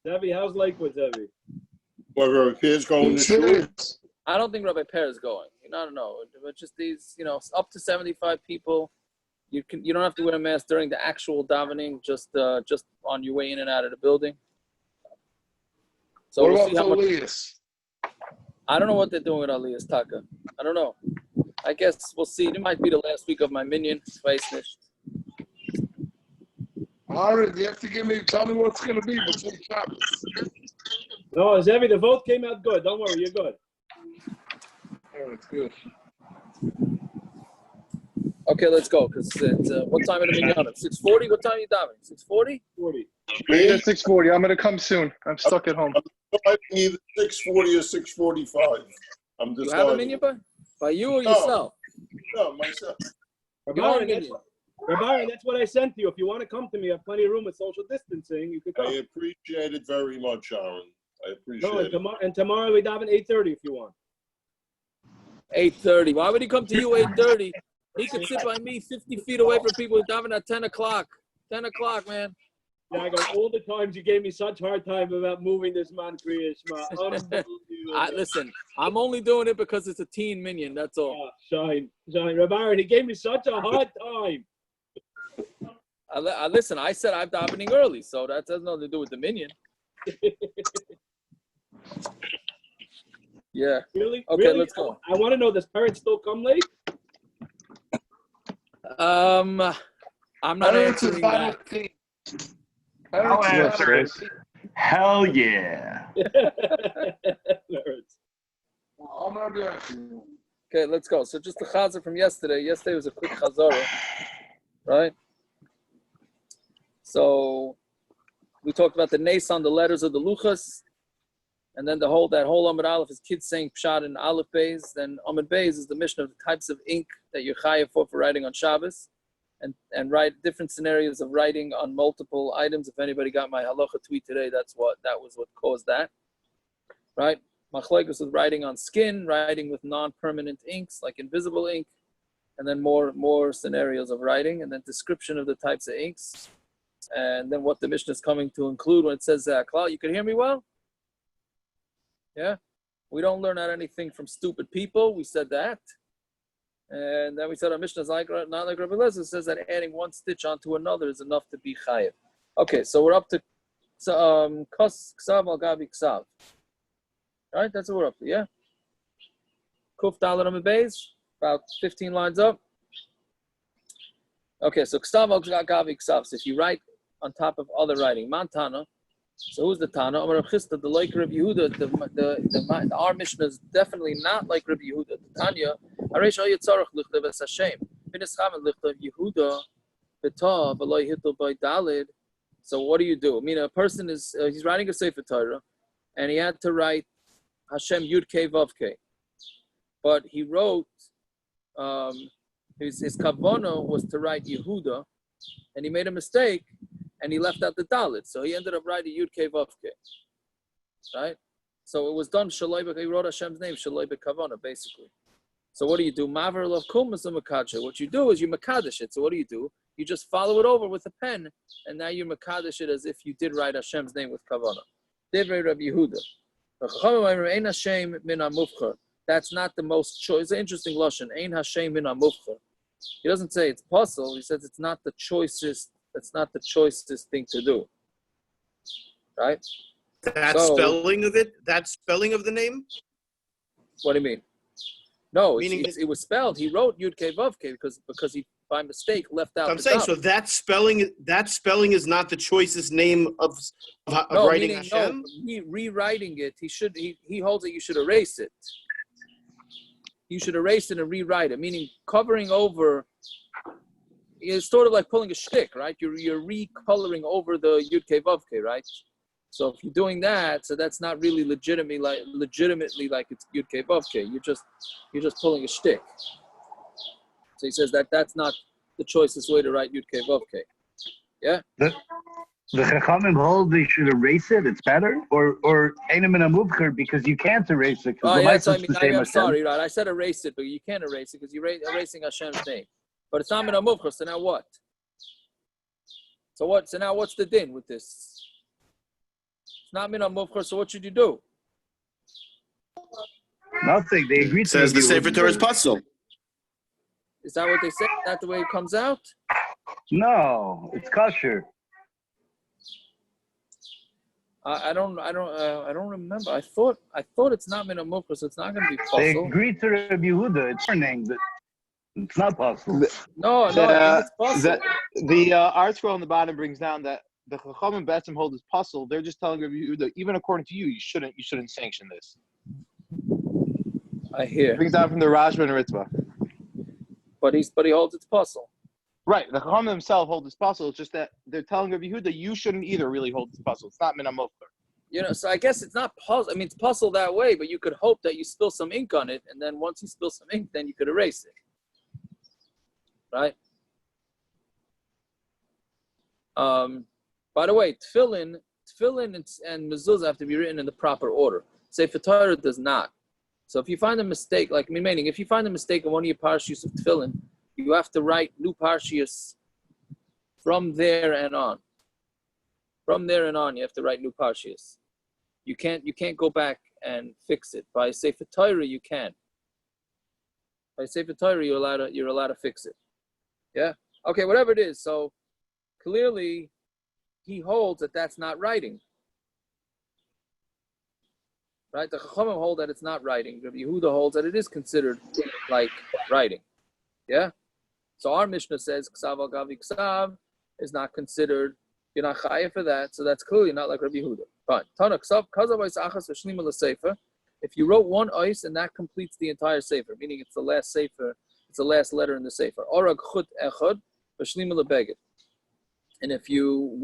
Zevi, how's Lakewood, Zevi? Well, Rabbi Pierre's going to shul. I don't think Rabbi Per is going. I don't know. But just these, up to 75 people. You don't have to wear a mask during the actual davening, just on your way in and out of the building. So what we'll about see how much. Elias? I don't know what they're doing with Elias Taka. I don't know. I guess we'll see. It might be the last week of my minion. Aaron, you have to tell me what it's going to be before Shabbos. No, Zevi, the vote came out good. Don't worry, you're good. Oh, it's good. Okay, let's go. Because it's what time are the minyan? 6:40. What time are you davening? 6:40. 40. Yeah, 6:40. I'm gonna come soon. I'm stuck at home. Either 6:40 or 6:45. I'm deciding. You have a minyan by you or yourself? No, myself. Rabbi, that's what I sent you. If you want to come to me, I have plenty of room with social distancing. You could come. I appreciate it very much, Aaron. I appreciate it. And tomorrow we dive at 8:30 if you want. 8:30. Why would he come to you 8:30? He could sit by me 50 feet away from people who diving at 10 o'clock. 10 o'clock, man. Yeah, I got all the times you gave me such hard time about moving this man, Kriyashma. Listen, I'm only doing it because it's a teen minion. That's all. Shine. Rabbi, he gave me such a hard time. Listen, I said I'm davening early, so that has nothing to do with the minion. Yeah. Really? Okay, really? let's go. I want to know, does parents still come late? I'm not answering that. I'll answer it. Hell yeah. Okay, let's go. So just the chazar from yesterday. Yesterday was a quick chazara, right? So we talked about the nes on the letters of the luchas, and then that whole Amud Aleph is kids saying pshat in Aleph Beis. Then Amud Beis is the Mishna of the types of ink that you're chayav for writing on Shabbos, and write different scenarios of writing on multiple items. If anybody got my halacha tweet today, that was what caused that, right? Machlokes with writing on skin, writing with non-permanent inks like invisible ink, and then more scenarios of writing, and then description of the types of inks, and then what the Mishna is coming to include when it says Klal. You can hear me well? Yeah? We don't learn out anything from stupid people. We said that. And then we said our Mishnah is not like R Eliezer says that adding one stitch onto another is enough to be chayiv. Okay, so we're up to kos ksav al gavi ksav. Right, that's what we're up to, yeah? Kuf dalet amud beis, about 15 lines up. Okay, so ksav al gavi ksav. So if you write on top of other writing, mantana. So who's the Tana? Amar Rav Chisda, the like Rabbi Yehuda, our Mishnah is definitely not like Rabbi Yehuda. The Tanya, Areish al Yitzarach lichtav es Hashem. Finis chamen lichtav Yehuda, b'tah, v'lo yihitul by dalid. So what do you do? I mean, a person is, he's writing a Sefer Torah, and he had to write Hashem Yud Kei Vav Kei. But he wrote, his kavana was to write Yehuda, and he made a mistake, and he left out the dalit, so he ended up writing Yud Kei Vav Kei, right? So it was done Shaloi. He wrote Hashem's name Shaloi B'Kavana, basically. So what do you do? Maver Lov Kumas Makadsha. What you do is you Makadish it. So what do? You just follow it over with a pen, and now you Makadish it as if you did write Hashem's name with Kavana. Devrei Rabbi Yehuda. That's not the most choice. It's an interesting lashon. Ein Hashem min hamufchar. He doesn't say it's possible. He says it's not the choicest. That's not the choicest thing to do, right? That spelling of it? That spelling of the name? What do you mean? No, meaning it was spelled. He wrote Yud Kei Vav Kei because he by mistake left out. I'm saying so that spelling is not the choicest name of writing Hashem. No, rewriting it. He holds it. You should erase it. You should erase it and rewrite it. Meaning covering over. It's sort of like pulling a shtick, right? You're recoloring over the Yud Kei Vav Kei, right? So if you're doing that, so that's not really legitimately like it's Yud Kei Vav Kei. You're just pulling a shtick. So he says that's not the choicest way to write Yud Kei Vav Kei. Yeah. The chachamim hold they should erase it. It's better, or einam in a muvcher because you can't erase it. Oh yeah, so I'm sorry, right? I said erase it, but you can't erase it because you're erasing Hashem's name. But it's not min hamuvchar, so now what? So now what's the din with this? It's not min amuvchar, so what should you do? Nothing. They agreed It says to the Sefer Torah is puzzle. Is that what they said? Is that the way it comes out? No, it's kosher. I don't remember. I thought it's not min amuvchar, so it's not going to be They puzzle. agreed to Rabbi Yehuda. It's warning that it's not possible. No, I think it's puzzle. The article on the bottom brings down that the chachamim betzim hold is puzzle. They're just telling you that even according to you, you shouldn't sanction this. I hear. It brings down from the Rashba and Ritva. But he holds it's puzzle. Right, the chachamim themselves hold this puzzle. It's just that they're telling Rabbi Yehuda you shouldn't either really hold this puzzle. It's not min hamofar. So I guess it's not puzzle. I mean, it's puzzle that way, but you could hope that you spill some ink on it, and then once you spill some ink, then you could erase it. Right? By the way, tefillin and mezuzah have to be written in the proper order. Sefer Torah does not. So if you find a mistake, meaning if you find a mistake in one of your parshiyos of tefillin, you have to write new parshiyos from there and on. From there and on, you have to write new parshiyos. You can't go back and fix it. By Sefer Torah, you can. By Sefer Torah, you're allowed to fix it. Yeah. Okay. Whatever it is. So clearly, he holds that that's not writing. Right? The chachamim hold that it's not writing. Rabbi Yehuda holds that it is considered like writing. Yeah. So our Mishna says ksav al gavi ksav is not considered. You're not chayav for that. So that's clearly not like Rabbi Yehuda. Fine. Tana ksav kazav ois achas v'shlima l'sefer. If you wrote one ois and that completes the entire sefer, meaning it's the last sefer, it's the last letter in the sefer. Orag chut echad v'shlima l'beged. And if you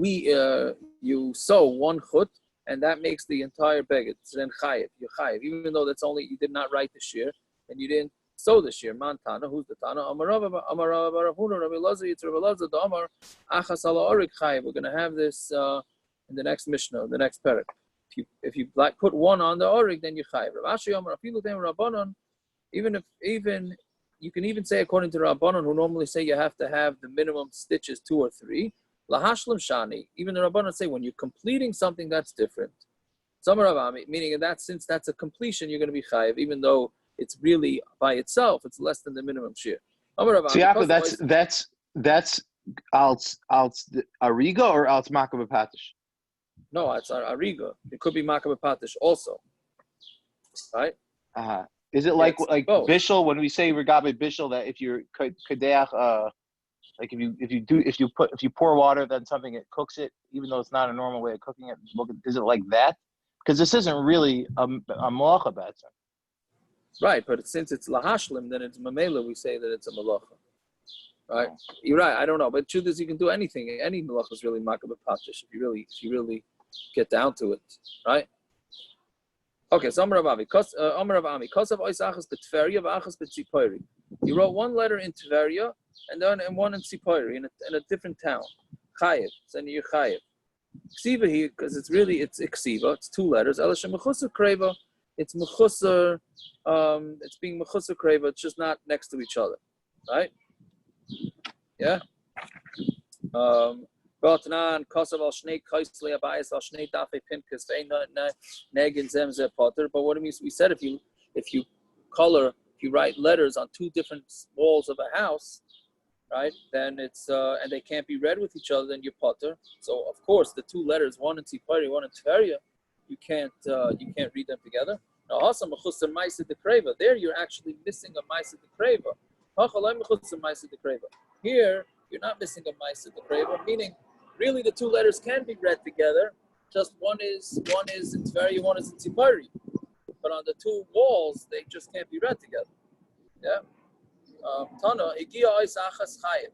sew one chut, and that makes the entire beged, so then chayiv, you're chayiv, even though you did not write the shir, and you didn't sew the shir. Man Tana, who's the Tana? Amar Rav Barafuna, Rabbi Eliezer, Yitzur Rabbi Eliezer, the Amar, achas ala orig chayiv. We're going to have this in the next Mishna, the next parak. If you put one on the orig, then you chayiv. Rav Ashi Amar Afilu Dem Rabbanon, even you can even say according to Rabbanon, who normally say you have to have the minimum stitches 2 or 3. Lahashlam shani. Even the Rabbanon say when you're completing something, that's different. Samar Avami, meaning since that's a completion, you're going to be chayiv, even though it's really by itself, it's less than the minimum shir. So that's alt ariga or alt makab patish? No, it's ariga. It could be makab patish also. Right? Is it like bishul when we say regabe bishul that if you're kadeach like if you pour water then something it cooks it even though it's not a normal way of cooking it, is it like that? Because this isn't really a malacha batei. Right, but since it's lahashlim, then it's mamela. We say that it's a malacha. Right, you're right. I don't know, but truth is, you can do anything. Any malacha is really makab patish if you really get down to it. Right. Okay, so Amar Rav Ami, Kosav ois achas b'tveria v'achas b'tzipori. He wrote one letter in Tveria and one in Tzipori in a different town. Chayev, so you're chayev. Ksiva here because it's iksiva. It's 2 letters. Elisha mechusar kreva. It's mechusar. It's being mechusar kreva. It's just not next to each other, right? Yeah. Botnan kosav al shnei kaisli abayis al shnei dafei pinkas ve'ein negin zem ze potter. But what it means, we said if you write letters on 2 different walls of a house, right? Then it's and they can't be read with each other. Then you're potter. So of course the 2 letters, one in Tzipori, one in Tveria, you can't read them together. Now also mechusar ma'aseh dekreva. There you're actually missing a ma'aseh dekreva. Here you're not missing a ma'aseh dekreva, meaning really the 2 letters can be read together. Just one is in Tveria, one is in Tzipori. But on the 2 walls, they just can't be read together. Yeah. Tana, igia ois achas chayev.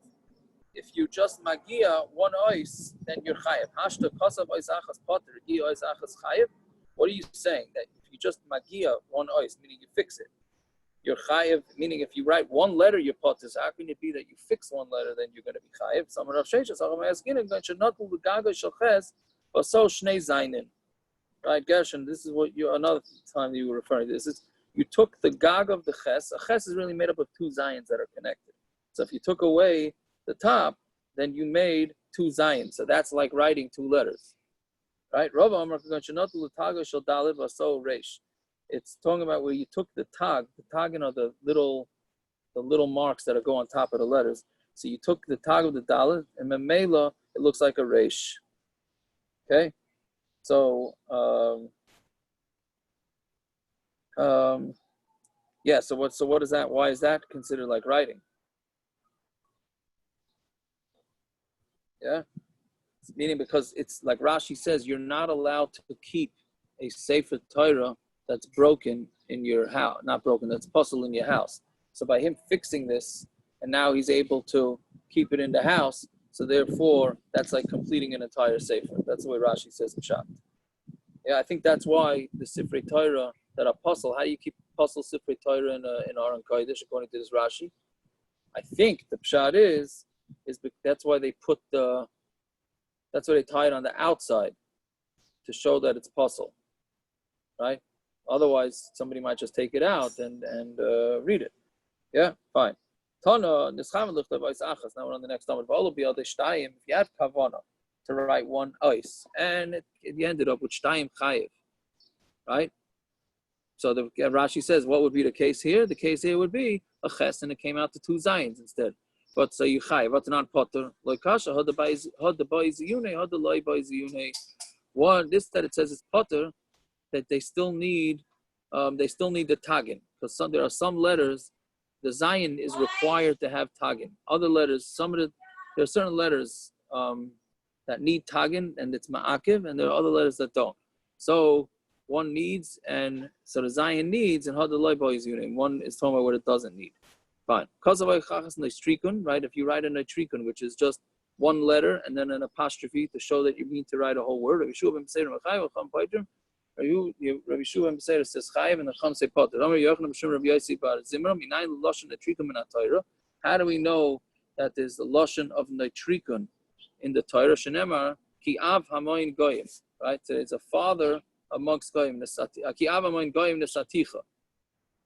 If you just magia one ois, then you're chayev. Hashta kosav ois achas potter, igia ois achas chayev. What are you saying? That if you just magia one ois, meaning you fix it, you're chayev, meaning if you write one letter, you're potter. So how can it be that you fix one letter, then you're going to be chayev? Some Rav Sheshes, so shnei zainin. Right, Gershon, this is what another time you were referring to. This is, you took the gag of the ches. A ches is really made up of 2 zayins that are connected. So if you took away the top, then you made 2 zayins. So that's like writing 2 letters. Right? It's talking about where you took the tag, the little marks that go on top of the letters. So you took the tag of the dalet, and memela, it looks like a resh. Okay? So, yeah, so what is that? Why is that considered like writing? Yeah? Meaning because it's like Rashi says, you're not allowed to keep a Sefer Torah that's broken in your house, not broken, that's puzzle in your house. So by him fixing this, and now he's able to keep it in the house, so therefore that's like completing an entire Sefer. That's the way Rashi says in Pshat. Yeah, I think that's why the Sifrei Torah that are puzzle, how do you keep puzzle Sifrei Torah in Aron Kodesh according to this Rashi? I think the Pshat is that's why they put that's why they tie it on the outside to show that it's puzzle, right? Otherwise, somebody might just take it out and read it. Yeah, fine. Now we're on the next Amud. If you had kavana to write one ice, and you ended up with shtayim chayiv, right? So the Rashi says, what would be the case here? The case here would be a ches, and it came out to 2 zayins instead. But so you chayiv, what's not potter? Like kasha, had the boys yune, had the loy boys yune. One, this that it says it's potter, that they still need the tagin, because there are some letters. The zayin is required to have tagin. Other letters, there are certain letters that need tagin, and it's ma'akiv, and there are other letters that don't. So one needs, and so the zayin needs, and hadalai boys unit. One is talking about what it doesn't need. Fine. Right? If you write a notrikun, which is just one letter and then an apostrophe to show that you mean to write a whole word. Rabbi Shua says chayiv, and the Chum say potter. How do we know that there's the lashon of notrikun in the Torah? Shenemar ki av hamoin goyim. Right? So it's a father amongst goyim. Ki av hamoin goyim nesaticha.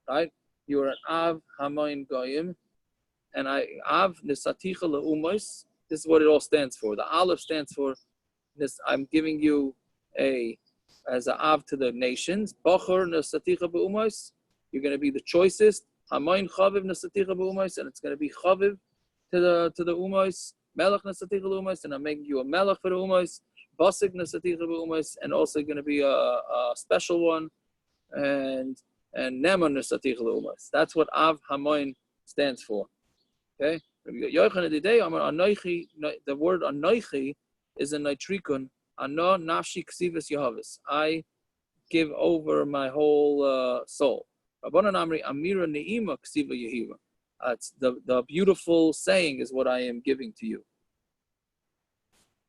Right? You are an av hamoin goyim, and av nesaticha leumos. This is what it all stands for. The aleph stands for this. I'm giving you as an av to the nations. Bachor nesaticha beumos. You're going to be the choicest. Hamoin chaviv nesaticha beumos, and it's going to be chaviv to the umos. Melech nesaticha beumos, and I'm making you a melech for the umos. Basik nesaticha beumos, and also going to be a special one. And neman nesaticha beumos. That's what av hamoin stands for. Okay. The word anoichi is a notrikun. Ano nafshi ksivas yahavis. I give over my whole soul. Rabbanan Amri Amira Ne'ima ksiva yehiva. It's the beautiful saying is what I am giving to you.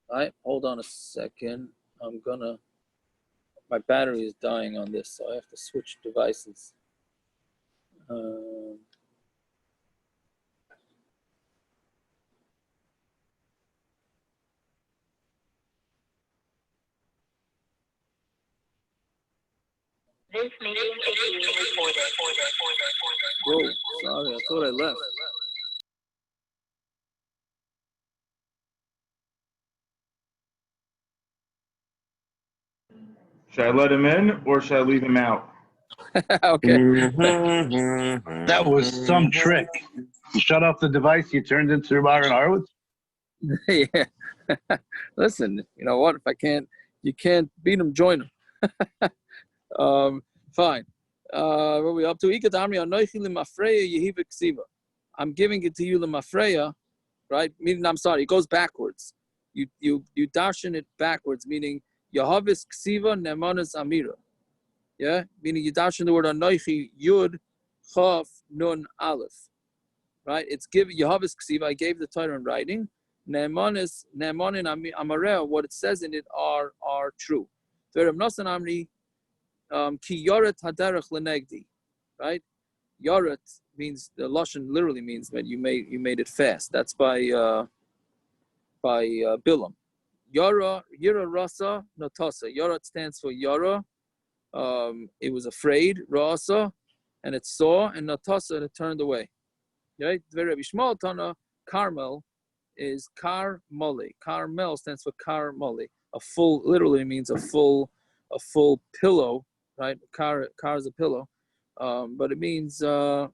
All right, hold on a second. My battery is dying on this, so I have to switch devices. This meeting is being recorded. Whoa, sorry, I thought I left. Should I let him in or should I leave him out? Okay. That was some trick. You shut off the device, you turned into Byron Horowitz? Yeah. Listen, you know what? If you can't beat him, join him. Fine. What are we up to? I'm giving it to you, lemafreya, right? Meaning, I'm sorry, it goes backwards. You darshan it backwards, meaning Yahavis ksiva nemanis amira. Yeah, meaning you darshan the word anoichi yud chaf nun aleph. Right? It's given Yahavis ksiva. I gave the Torah in writing. Nemanin amareh. What it says in it are true. Ve'Rab Amri. Ki yoret haderech lenegdi, right? Yoret means, the lashon literally means that you made it fast. That's by Bilam. Yara rasa notasa. Yoret stands for yara. It was afraid. Rasa, and it saw, and notasa, and it turned away. Right? Very Rabbi Shmuel Tana Carmel is kar mole. Carmel stands for kar mole. A full, literally means a full pillow, right? Kar is a pillow, but it means a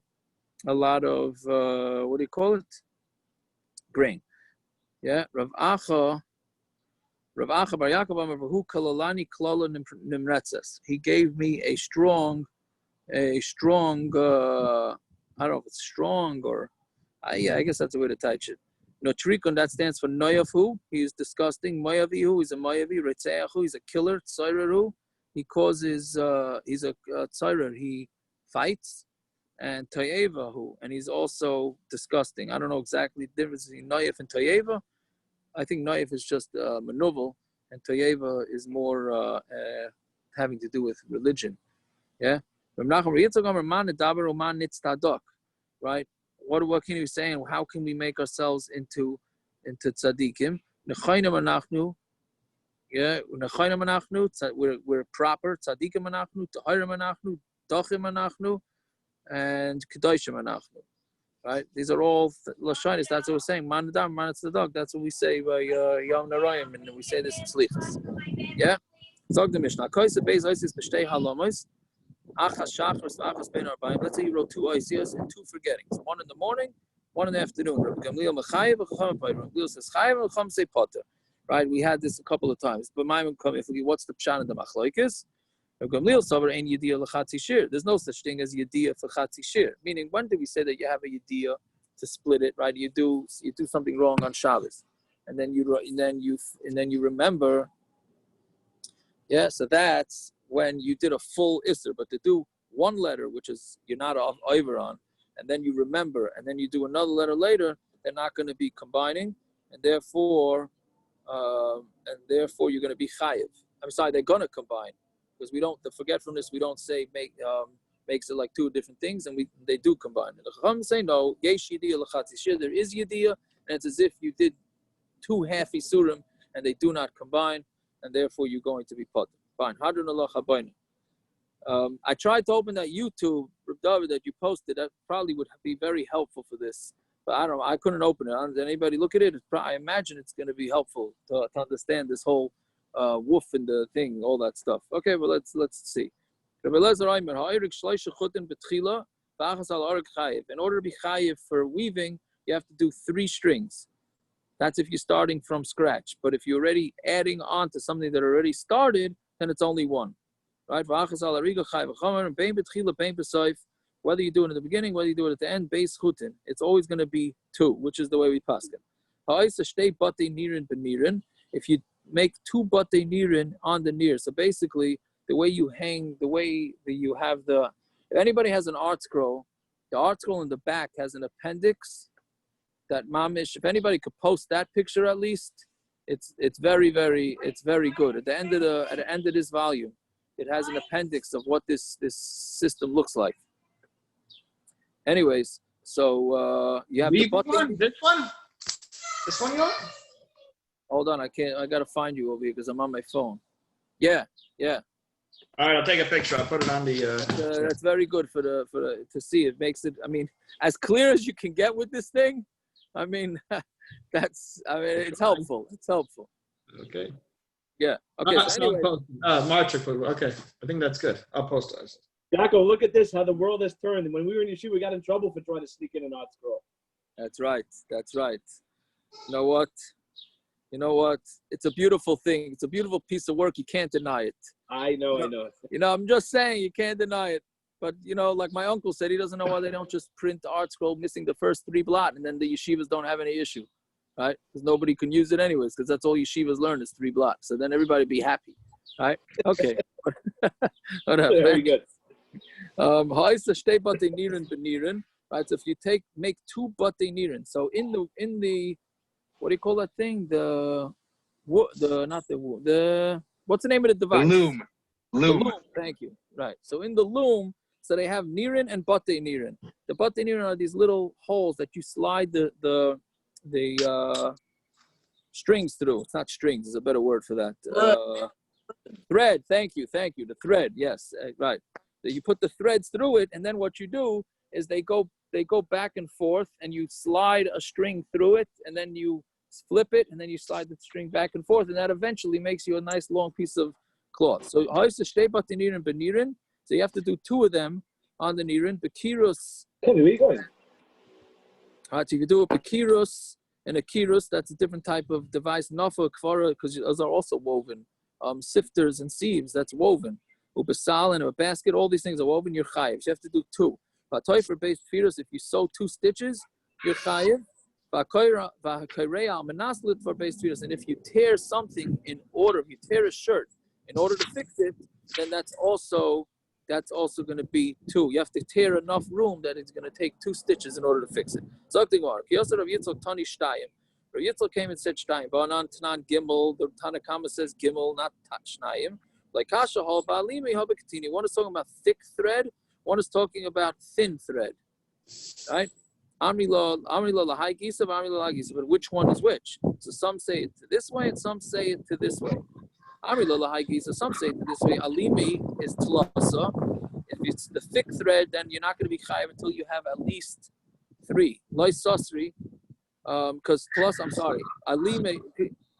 lot of what do you call it? Grain. Yeah, Rav Acha Bar Yaakov Amar V'hu kalalani klala nimretzes. He gave me a strong. I don't know if it's strong or, yeah, I guess that's a way to touch it. Notrikun, that stands for noyafu. He is disgusting. Moyavihu, he's a moyavi. Retzeahu, he's a killer. Tzairaru, he causes, he's a tzairar. He fights. And toyevahu, and he's also disgusting. I don't know exactly the difference between noyaf and toyeva. I think noyaf is just manuval, and toyeva is more having to do with religion. Yeah. Right? What can you say? And how can we make ourselves into tzaddikim? Yeah, we're proper tzaddikim anachnu, tahirim anachnu, dachim anachnu, and kedoshim anachnu. Right? These are all lashonis. That's what we're saying. Man adam, man tzaddik. That's what we say by Yom Narayim, and we say this in Slichas. Yeah. Zog the Mishna. Koisa beis oisis b'shtei halomos. Let's say you wrote 2 oisias and 2 forgettings. 1 in the morning, 1 in the afternoon. Right? We had this a couple of times. But what's the pshat in the Machlokes? There's no such thing as yediyah for chatzi shir. Meaning, when do we say that you have a yediyah to split it? Right? You do something wrong on Shabbos, and then you remember. Yeah, so that's when you did a full isser, but to do 1 letter, which is you're not over on, and then you remember, and then you do another letter later, they're not going to be combining, and therefore you're going to be chayiv. I'm sorry, they're going to combine, because the forgetfulness, we don't say makes it like 2 different things, and they do combine. The chachamim say no, yesh yediyah l'chatzi shir, there is yediyah, and it's as if you did 2 half isurim, and they do not combine, and therefore you're going to be potter. Fine. I tried to open that YouTube, Rav David, that you posted. That probably would be very helpful for this. But I don't know. I couldn't open it. Did anybody look at it? I imagine it's going to be helpful to understand this whole woof and the thing, all that stuff. Okay, well, let's see. In order to be chayiv for weaving, you have to do 3 strings. That's if you're starting from scratch. But if you're already adding on to something that already started, then it's only 1. Right? Whether you do it in the beginning, whether you do it at the end, it's always going to be 2, which is the way we paskin. If you make 2 batei nirin on the nir, so basically the way you hang, the way that you have if anybody has an art scroll, the art scroll in the back has an appendix that mamish, if anybody could post that picture at least, it's very good. At the end of this volume, it has an appendix of what this system looks like. Anyways, so you have the button. This one you want? Hold on, I gotta find you over here because I'm on my phone. Yeah. All right, I'll take a picture. I'll put it on the. That's very good for to see. It makes it. I mean, as clear as you can get with this thing. I mean, it's helpful. It's helpful. Okay. Yeah. Okay. So anyway. March. Okay. I think that's good. I'll post it. Jaco, look at this, how the world has turned. When we were in yeshiva, we got in trouble for trying to sneak in an art scroll. That's right. You know what? It's a beautiful thing. It's a beautiful piece of work. You can't deny it. I know. I'm just saying you can't deny it. But, like my uncle said, he doesn't know why they don't just print the art scroll missing the first 3 blot, and then the yeshivas don't have any issue, right? Because nobody can use it anyways, because that's all yeshivas learn is 3 blot. So then everybody be happy, right? Okay. Whatever. Very good. Right? So if you make 2 batei nirin. So in the what do you call that thing? What's the name of the device? The loom. The loom. Thank you. Right. So in the loom, so they have nirin and batei nirin. The batei nirin are these little holes that you slide the strings through. It's not strings. There's a better word for that. Thread. Thank you. The thread. Yes. Right. So you put the threads through it, and then what you do is they go back and forth, and you slide a string through it, and then you flip it, and then you slide the string back and forth, and that eventually makes you a nice long piece of cloth. So nirin. So you have to do 2 of them on the nirin. Kirus. Kenny, where you going? All right, so you can do a Kirus and a Kirus. That's a different type of device. Nafa, kvara, because those are also woven. Sifters and sieves, that's woven. Ubasal and a basket, all these things are woven. You're chayiv. You have to do 2. Batei for base Kirus, if you sew 2 stitches, you're chayiv. And if you tear something in order, if you tear a shirt in order to fix it, then that's also going to be 2. You have to tear enough room that it's going to take 2 stitches in order to fix it. So Rav Yitzchak came and said Shtayim. Ba'anan Tanan Gimel. The Tanakama says Gimel, not Shnayim. Like Kasha Hal Ba'alimi Habakatini. One is talking about thick thread. One is talking about thin thread. Right? Amri lo lahai gisa, amri lo lahai gisa. But which one is which? So some say it this way, and some say it to this way. Amri lo lahai gisa. Some say it to this way. Alimi is tlasa. If it's the thick thread, then you're not going to be chayiv until you have at least 3. Loy sasri, because plus, I'm sorry. Alimi,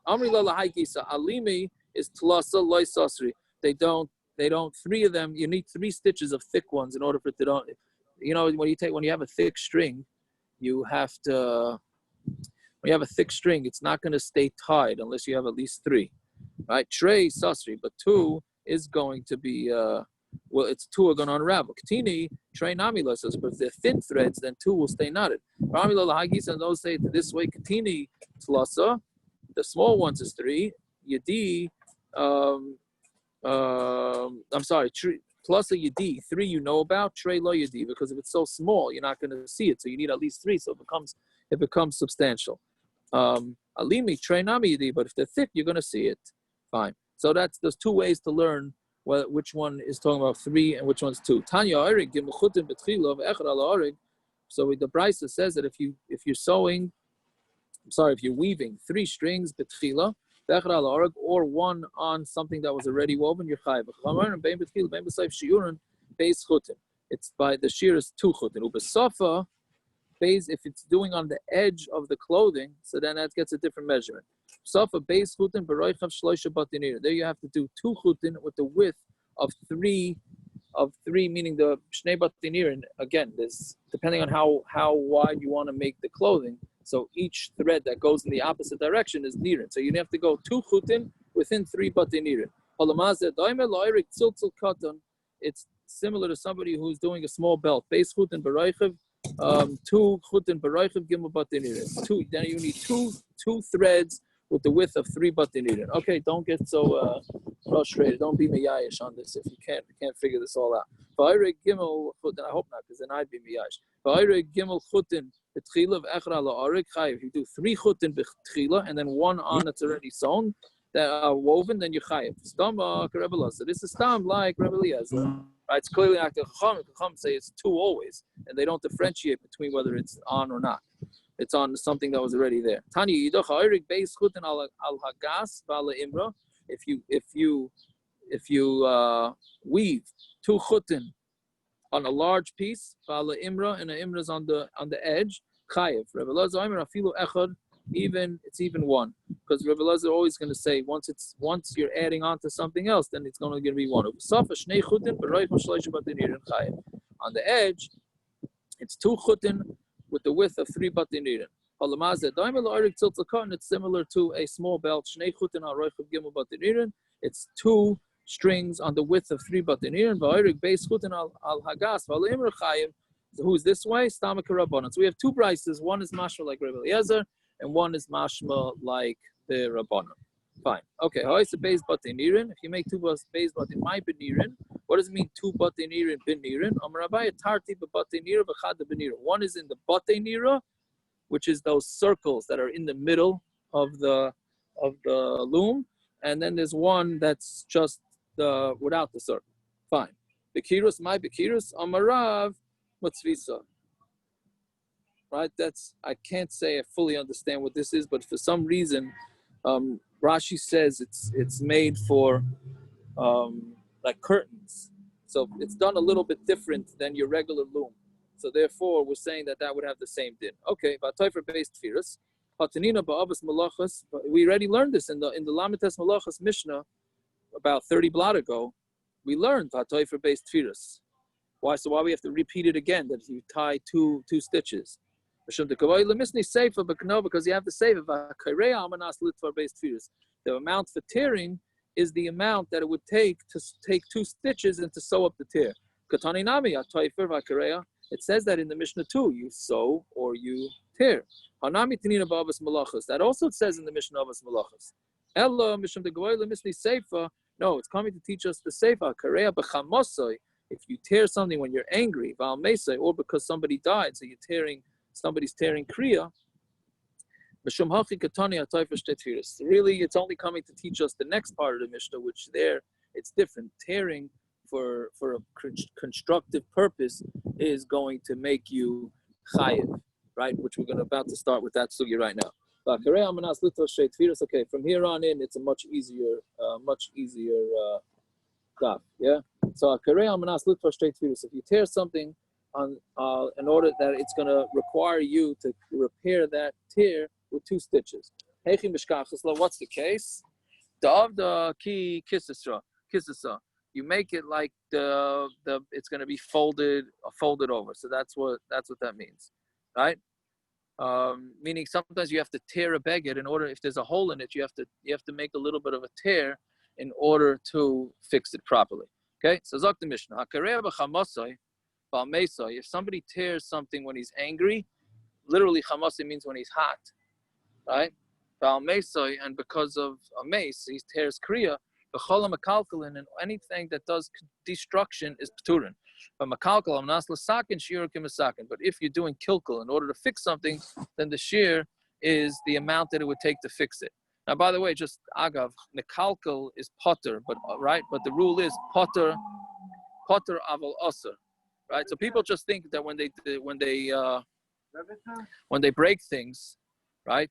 amri lo lahai gisa. Alimi is tlasa loy sasri. They don't. 3 of them. You need 3 stitches of thick ones in order for it to don't. You know, when you have a thick string, you have to. When you have a thick string, it's not going to stay tied unless you have at least 3. Right? Trey sasri, but 2 is going to be. It's 2 are going to unravel. Katini, trey namila says, but if they're thin threads, then 2 will stay knotted. Ramila lahagis and those say it this way. Katini tlasa, the small ones is 3. Yadi. I'm sorry, plus a yadi, 3 you know about, trey lo yadi, because if it's so small, you're not going to see it. So you need at least 3, so it becomes substantial. Alimi, trey nami yadi, but if they're thick, you're going to see it. Fine. So there's 2 ways to learn which one is talking about 3 and which one's 2. Tanya orig gimuchutim betchila ve'echad ala orig. So the braysa says that if you're weaving 3 strings betchila, or 1 on something that was already woven, you're chayiv. It's by the shear is 2 chutin. Ubesafa, if it's doing on the edge of the clothing, so then that gets a different measurement. Safa base chutin b'roichav shloisha batei. There you have to do 2 chutin with the width of 3, meaning the shnei batei nirin. Again, this depending on how wide you want to make the clothing. So each thread that goes in the opposite direction is nirin. So you have to go 2 chutin within 3 batei nirin. It's similar to somebody who's doing a small belt. Base chutin b'roichav, 2 chutin b'roichav gimel batei nirin. Then you need two threads with the width of 3 batei nirin. Okay, don't get so frustrated. Don't be miyayish on this if you can't figure this all out. V'ayre gimel chutin. I hope not, because then I'd be miyayish. V'ayre gimel chutin. If you do 3 chutin b'tchila and then 1 on that's already sewn, that are woven, then you chayiv. Stama Rav Eliezer. So this is stam like Rav Eliezer. Right? It's clearly not the chachamim. Chachamim say it's 2 always, and they don't differentiate between whether it's on or not. It's on something that was already there. Tanya yidoch ha'orig beis chutin al hagas v'ala imra. If you weave 2 chutin on a large piece, v'ala imra, and the imra is on the edge, chayiv. Rav Eliezer Omer afilu echad, it's even 1, because Rav Eliezer is always going to say once you're adding on to something else, then it's going to be 1. On the edge, it's 2 chutin with the width of 3 batei nirin. It's similar to a small belt. It's 2 strings on the width of 3 batei nirin. So who's this way? Stamaka Rabbanan. So we have 2 braysas. One is mashma like Rav Eliezer, and one is mashma like the Rabbanan. Fine. Okay. How is the base batei nirin? If you make 2 base batei my nirin, what does it mean 2 batei nirin bin nirin? One is in the batei nira, which is those circles that are in the middle of the loom, and then there's one that's just without the circle. Fine. The Kirus, my Kirus, Amarav, Matzvisa. Right? I can't say I fully understand what this is, but for some reason, Rashi says it's made for like curtains. So it's done a little bit different than your regular loom. So therefore, we're saying that would have the same din. Okay, batei for base Kirus. We already learned this in the Lamites Malachas Mishna about 30 blot ago. We learned batei for base tfiras. Why? So why we have to repeat it again? That you tie two stitches. Because you have to save it. The amount for tearing is the amount that it would take to take 2 stitches and to sew up the tear. It says that in the Mishnah too. You sew or you tear. That also says in the Mishnah of Malachas. No, it's coming to teach us the Seifa. If you tear something when you're angry, or because somebody died, so somebody's tearing kriya. Really, it's only coming to teach us the next part of the Mishnah, which there it's different. Tearing for a constructive purpose is going to make you chayiv, right? Which we're about to start with that sugi right now. Okay, from here on in, it's a much easier daf. Yeah. So if you tear something on in order that it's going to require you to repair that tear with 2 stitches. What's the case? The key kisasa. You make it like the it's going to be folded over. So that's what that means, right? Meaning sometimes you have to tear a beged in order, if there's a hole in it, you have to make a little bit of a tear in order to fix it properly. Okay, so Zok the Mishnah. If somebody tears something when he's angry, literally chamasai means when he's hot, right? And because of a mace, he tears kriya. And anything that does destruction is pturin. But if you're doing kilkel in order to fix something, then the shear is the amount that it would take to fix it. Now, by the way, just agav, nekalkel is potter, but right? But the rule is potter aval osir, right? So people just think that when they break things, right?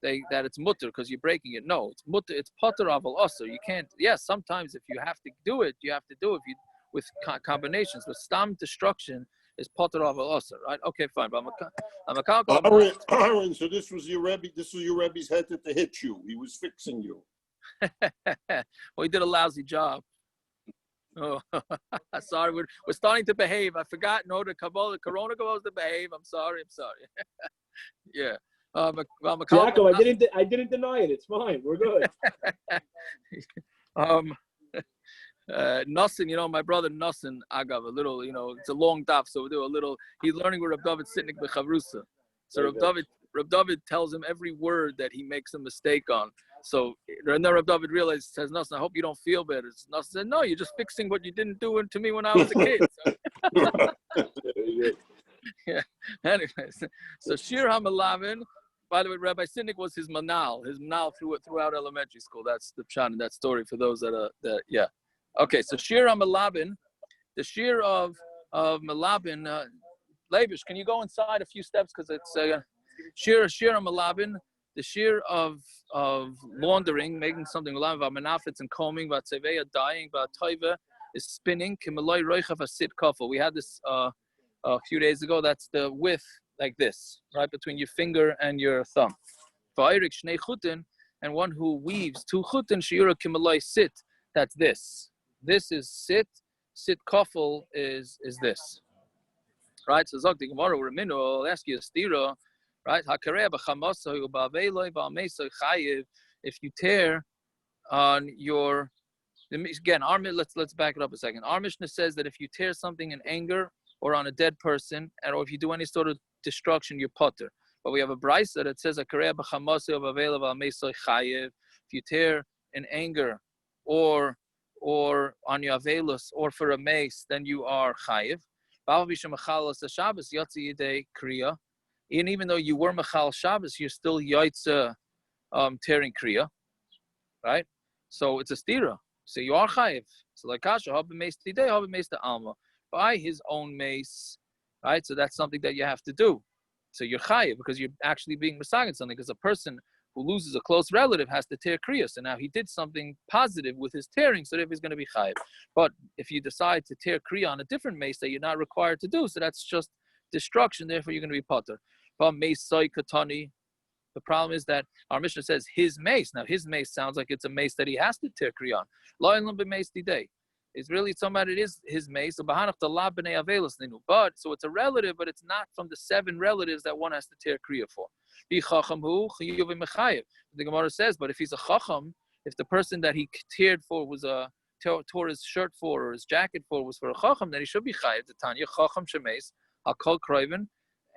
That it's mutter because you're breaking it. No, it's mutter. It's potter aval osir. You can't. Yes, sometimes if you have to do it, you have to do it with combinations. But stam destruction is potter aval osir, right? Okay, fine. But Aaron, so this was your Rebbe. This was your Rebbe's head to hit you. He was fixing you. Well, he did a lousy job. Oh, sorry. We're starting to behave. I forgot. No, the Corona goes to behave. I'm sorry. Yeah. Jacob, I didn't deny it. It's fine. We're good. Nussin, my brother Nussin, Agav, a little, it's a long daf, so we do a little. He's learning with Reb David Sitnik b'Chavrusa. So Reb David tells him every word that he makes a mistake on. So and then Reb David realizes, says, Nussin, I hope you don't feel better. Nussin said, no, you're just fixing what you didn't do to me when I was a kid. Yeah. Anyways, so Shir HaMalavin. By the way, Rabbi Sitnik was his manal throughout elementary school. That's the pshat in that story for those that. Okay, so Shir HaMalabin, the Shir of Malabin, Labish, can you go inside a few steps because it's Shir HaMalabin, the Shir of laundering, making something alive, Manafits and combing, Vatseveya dyeing, Vataiva is spinning, Kimaloi Roichav Asit Kafel. We had this a few days ago. That's the width like this, right between your finger and your thumb. Va'ayrik shnei chutin, and one who weaves 2 chutin, shiura kimaloi sit. That's this. This is sit. Sit kafel is this. Right. So zok the Gemara Raminu. I'll ask you a stira. Right. Hakareh b'chamasoi u'ba'aveloi ba'amesoi chayiv. If you tear on your again, let's back it up a second. Our Mishna says that if you tear something in anger or on a dead person, or if you do any sort of destruction, you're potter. But we have a braysa that says, if you tear in anger or on your avelus or for a mace, then you are chayiv. And even though you were machal Shabbos, you're still yaitza tearing kriya, right? So it's a stira. So you are chayiv. So like kasha, haba mace tidei, haba mace the alma. By his own mace, right? So that's something that you have to do. So you're chayiv because you're actually being misagid something. Because a person who loses a close relative has to tear kriya. So now he did something positive with his tearing, so therefore he's going to be chayiv. But if you decide to tear kriya on a different mace that you're not required to do, so that's just destruction. Therefore you're going to be potter. But mace soy katani, The problem is that our Mishnah says his mace. Now his mace sounds like it's a mace that he has to tear kriya on. It's really somebody, it is his mace. But so it's a relative, but it's not from the 7 relatives that one has to tear kriya for. The Gemara says, but if he's a chacham, if the person that he teared for was tore his shirt for or his jacket for was for a chacham, then he should be chayiv. The Tanya chacham shemes hakol kroivin.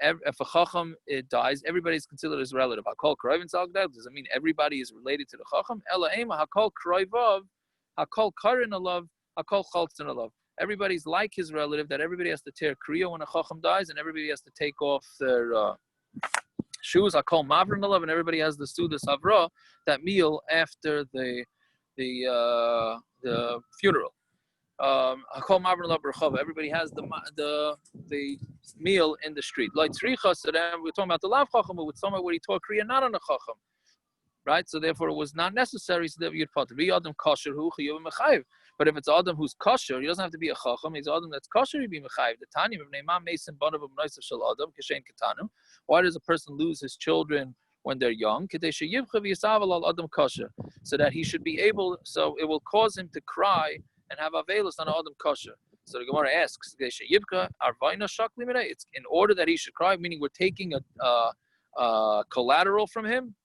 If a chacham dies, everybody's considered his relative. Hakol kroivin zalgdad doesn't mean everybody is related to the chacham. Ela ema hakol kroivav, hakol karin alav, hakol chaltzin alav. Everybody's like his relative. That everybody has to tear kriya when a chacham dies, and everybody has to take off their shoes. Hakol mavrin alav, and everybody has the sudas havra, that meal after the funeral. Everybody has the meal in the street. Like tzricha, so then we're talking about the lav chacham with someone where he tore kriya not on a chacham, right? So therefore, it was not necessary. So that you'd potter. Adam kosher hu chiyuv mechayiv. But if it's Adam who's kosher, he doesn't have to be a chacham. He's Adam that's kosher. He'd be mechayiv. The Tanya of neimam mesim banav b'noisav shel Adam kishein ketanu. Why does a person lose his children when they're young? So that he should be able. So it will cause him to cry and have avelus on Adam kosher. So the Gemara asks, it's in order that he should cry, meaning we're taking a collateral from him,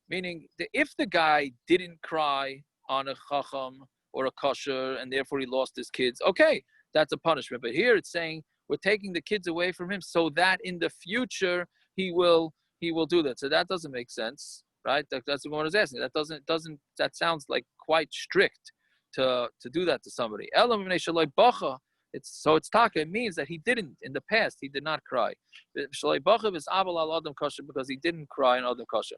meaning if the guy didn't cry on a chacham or a kosher and therefore he lost his kids, okay, that's a punishment. But here it's saying we're taking the kids away from him so that in the future he will do that. So that doesn't make sense, right? That's what Gemara is asking. That sounds like quite strict to do that to somebody. It's taka. It means that he didn't in the past. He did not cry. Because he didn't cry in Adam kosher.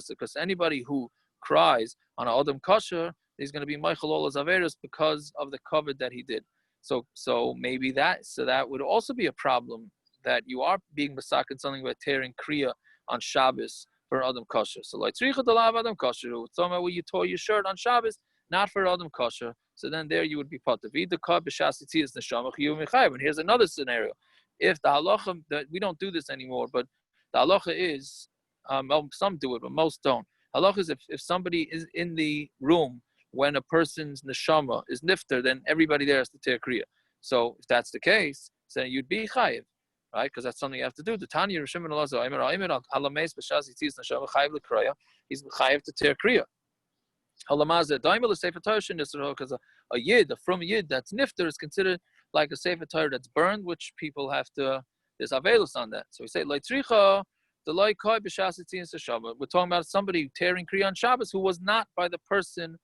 Because anybody who cries on Adam kosher is going to be Michael all his averos because of the covet that he did. So maybe that would also be a problem, that you are being masakin something by tearing kriya on Shabbos for Adam kosher. So like tzricha delav Adam kosher, somewhere where you tore your shirt on Shabbos, not for Adam kosher. So then there you would be potter. And here's another scenario. If the halacha, we don't do this anymore, but the halacha is, some do it, but most don't. Halacha is if somebody is in the room when a person's neshama is nifter, then everybody there has to tear kriya. So if that's the case, then you'd be chayiv, right? Because that's something you have to do. The Tanya Rishim and Elazar, Alameis B'Shas Yitzis Neshama Chayiv L'Kriya. He's chayiv to tear kriya. Halamazah Daimel is Sefer Torah Shinnisro, because a yid, a from yid that's nifter is considered like a Sefer Torah that's burned, which people have to. There's avelus on that. So we say Leitricha. The Loi Koi B'Shas Yitzis Neshama. We're talking about somebody tearing kriya on Shabbos who was not by the person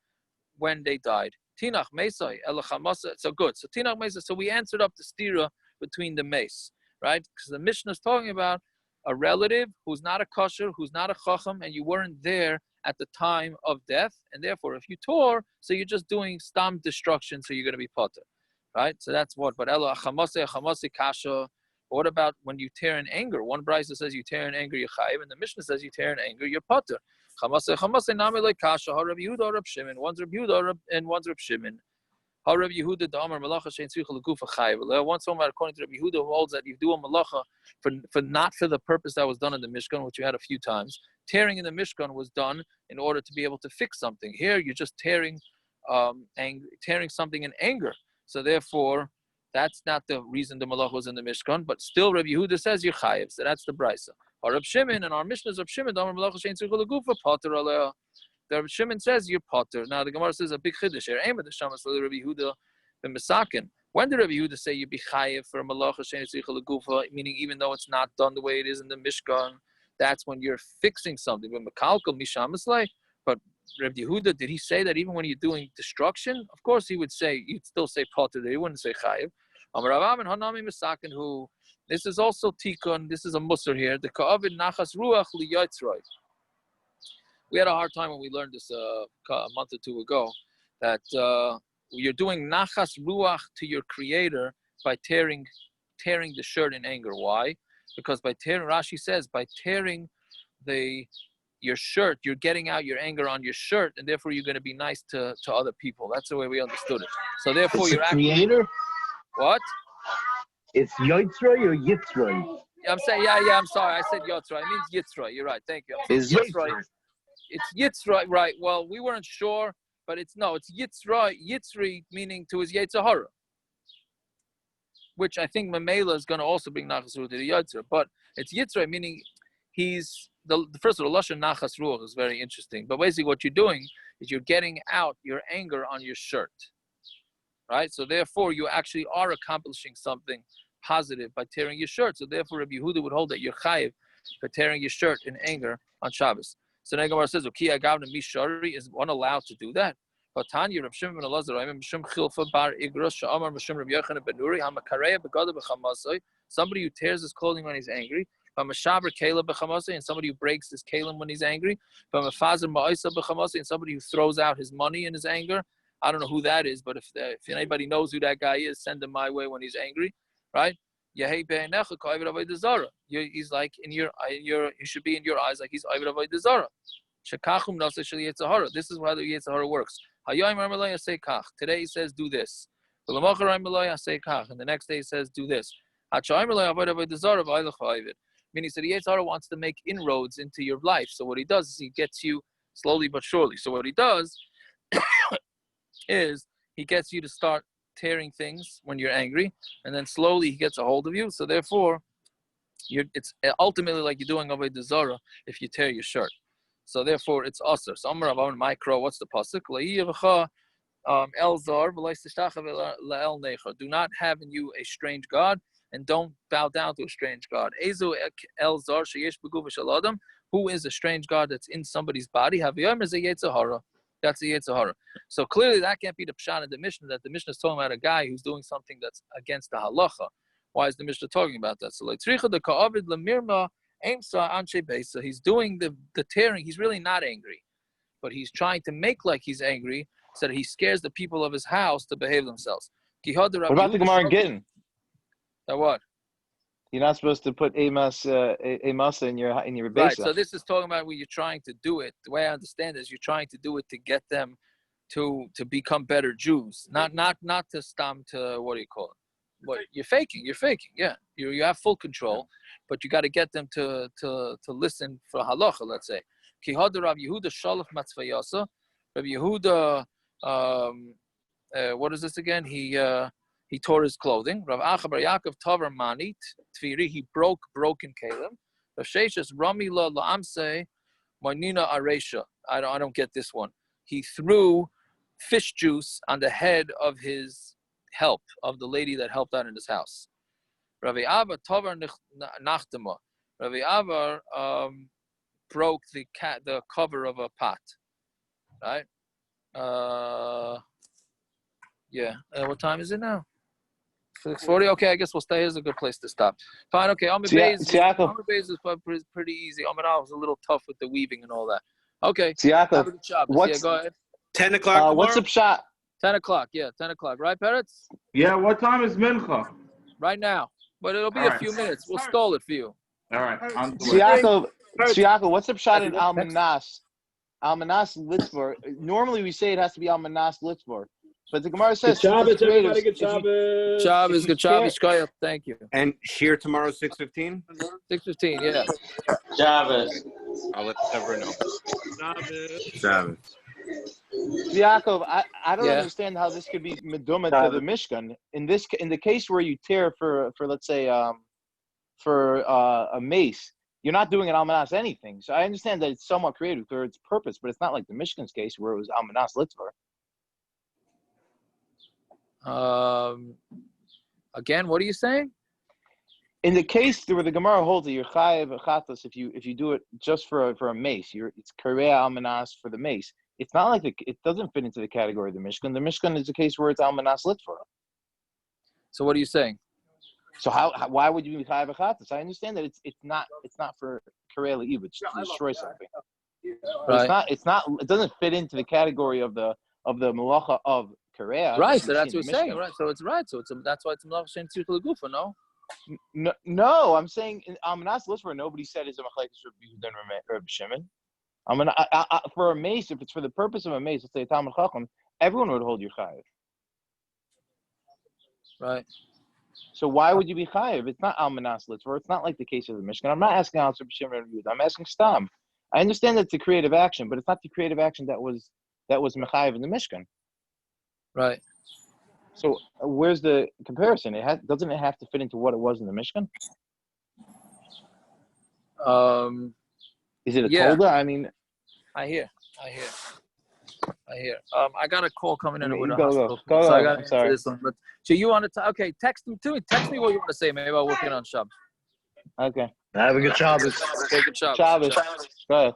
when they died. Tinach Mesai Elachamasa. So good. So Tinach Mesai. So we answered up the stira between the mace, right? Because the Mishna is talking about a relative who's not a kosher, who's not a chacham, and you weren't there at the time of death, and therefore, if you tore, so you're just doing stam destruction, so you're going to be potter, right? So that's what. But Elo Achamase Kasha. What about when you tear in anger? One braysa says you tear in anger, you're chayiv, and the Mishnah says you tear in anger, you're potter. Chamase name like kasha. Ha Reb Yehuda, Reb Shimon. One's Reb Yehuda, and one's Reb Shimon. Ha Reb Yehuda da'amar malacha shein tzricha legufa chayiv. One someone according to Reb Yehuda who holds that you do a malacha for not for the purpose that was done in the Mishkan, which you had a few times. Tearing in the Mishkan was done in order to be able to fix something. Here you're just tearing something in anger. So therefore, that's not the reason the malach was in the Mishkan, but still Rabbi Yehuda says you're chayiv. So that's the braysa. Or Reb Shimon, and our Mishnah is Reb Shimon. The Reb Shimon says you're potter. Now the Gemara says a big chiddush here. Aim at the shamas for Rabbi Yehuda ben Mesakin. When did Rabbi Yehuda say you be chayiv for a malach shein tzricha legufa? Meaning even though it's not done the way it is in the Mishkan, that's when you're fixing something. But mekalkel mishamislei. But Rabbi Yehuda, did he say that even when you're doing destruction? Of course he would say, you'd still say potter there. He wouldn't say chayiv. Who this is also tikkun. This is a musar here. The ka'avid nachas ruach liyotzroi. We had a hard time when we learned this a month or two ago, that you're doing nachas ruach to your creator by tearing the shirt in anger. Why? Because by tearing, Rashi says, by tearing your shirt, you're getting out your anger on your shirt, and therefore you're going to be nice to other people. That's the way we understood it. So therefore, it's you're the creator. What? It's Yotzroi or Yitzroi? I'm saying, yeah, I'm sorry. I said Yotzroi. It means Yitzroi. You're right. Thank you. Is Yitzroi. It's Yitzroi, right. Well, we weren't sure, but it's Yitzroi. Yitzri, meaning to his Yetzirah, which I think Mamela is going to also bring Nachas Ruach to the Yotzer. But it's Yitzroi, meaning he's, the first of all, Lashon Nachas Ruach is very interesting. But basically what you're doing is you're getting out your anger on your shirt, right? So therefore, you actually are accomplishing something positive by tearing your shirt. So therefore, Rabbi Yehuda would hold that you're chayiv for tearing your shirt in anger on Shabbos. So then Gemara says, "Ukiya gavna mishari," is one allowed to do that? But Tanya, Rav Shimon ben Elazar, Mishum Chilfa bar Igros Sha'amar Mishum Rav Yochanan ben Nuri Hamakarei begada b'chamasoi. Somebody who tears his clothing when he's angry. V'mashaber kela b'chamasoi, and somebody who breaks his kelim when he's angry. V'mafazer ma'isa b'chamasoi, and somebody who throws out his money in his anger. I don't know who that is, but if anybody knows who that guy is, send him my way when he's angry, right? He's like he should be in your eyes like he's Ovid Avodah Zarah. This is how the Yetzirah works. Today he says do this. And the next day he says do this. Meaning, he said the Yetzirah wants to make inroads into your life. So what he does is he gets you slowly but surely. So what he does is he gets you to start tearing things when you're angry, and then slowly he gets a hold of you. So therefore, it's ultimately like you're doing Avodah Zarah if you tear your shirt. So therefore, it's usher. So Amar Rabban Micro, what's the pasuk? Do not have in you a strange god, and don't bow down to a strange god. Who is a strange god that's in somebody's body? That's the Yetzirah. So clearly that can't be the Pshat in the Mishna, that the Mishna is talking about a guy who's doing something that's against the halacha. Why is the Mishna talking about that? So like he's doing the tearing. He's really not angry, but he's trying to make like he's angry so that he scares the people of his house to behave themselves. What about the Gemara in Gittin? What? You're not supposed to put a masa in your braysa. Right. So this is talking about when you're trying to do it. The way I understand it is you're trying to do it to get them to become better Jews, not to stam to what do you call it? What you're faking. Yeah. You have full control, but you got to get them to listen for halacha. Let's say. Kihad Rav Yehuda shalach matzvayasa. Rav Yehuda, what is this again? He tore his clothing. Rav Acha bar Yaakov Tavar Manit Tviri. He broke broken kelim. Rav Sheshes Rami la Laamse Moinina Aresha. I don't get this one. He threw fish juice on the head of his help, of the lady that helped out in his house. Rav Avar Tavar Nachtama. Rav Avar broke the cover of a pot. Right? What time is it now? 6:40. Okay, I guess we'll stay. Here's a good place to stop. Fine. Okay, Amud Beis is pretty easy. Amud Aleph was a little tough with the weaving and all that. Okay. What's go ahead. 10 o'clock. What's the pshat? 10 o'clock. Yeah, 10 o'clock. Right, Peretz? Yeah. What time is mincha? Right now, but it'll be a few minutes. We'll stall it for you. All right. Tziyako, what's the pshat in Almanas? Almanas Litzvor. Normally we say it has to be Almanas Litzvor. But the Gemara says, Shabbos, everybody, good Shabbos. Shabbos, good Shabbos, thank you. And here tomorrow, 6:15? 6:15, yeah. Shabbos. I'll let everyone know. Shabbos. Yaakov, I don't understand how this could be meduma to the Mishkan. In the case where you tear for let's say for a mace, you're not doing an almanas anything. So I understand that it's somewhat creative for its purpose, but it's not like the Mishkan's case where it was almanas litzvor. Again, what are you saying? In the case where the Gemara holds that you're chayav chatas if you do it just for a mace, it's kareya almanas for the mace. It's not like it doesn't fit into the category of the Mishkan. The Mishkan is a case where it's almanas litzvor. So what are you saying? So why would you be chayav chatas? I understand that it's not for kareya le'ibud to destroy something. Right. It's not. It doesn't fit into the category of the malacha of kareya. Right. So that's what you're saying. Right. So it's right. So that's why it's a malacha shein tzircha legufa. No. No. I'm saying in almanas litzvor, nobody said it's a machlokes Rabbi Shimon. For a mace, if it's for the purpose of a mace, let's say a Talmud Chacham, everyone would hold your chayav. Right. So why would you be chayiv? It's not almanas litzvor. It's not like the case of the Mishkan. I'm not asking Al Shimon and Yehuda. I'm asking Stam. I understand that it's a creative action, but it's not the creative action that was mechayiv in the Mishkan. Right. So where's the comparison? Doesn't it have to fit into what it was in the Mishkan? Is it a tolda? I mean, I hear. I got a call coming in with a go, hospital. go, so I got I'm sorry. this one. But so you want to? Okay, text me what you want to say. Maybe I'll work it on Shabbos. Okay. Have a good Shabbos. Okay, good Shabbos. Shabbos. Go ahead.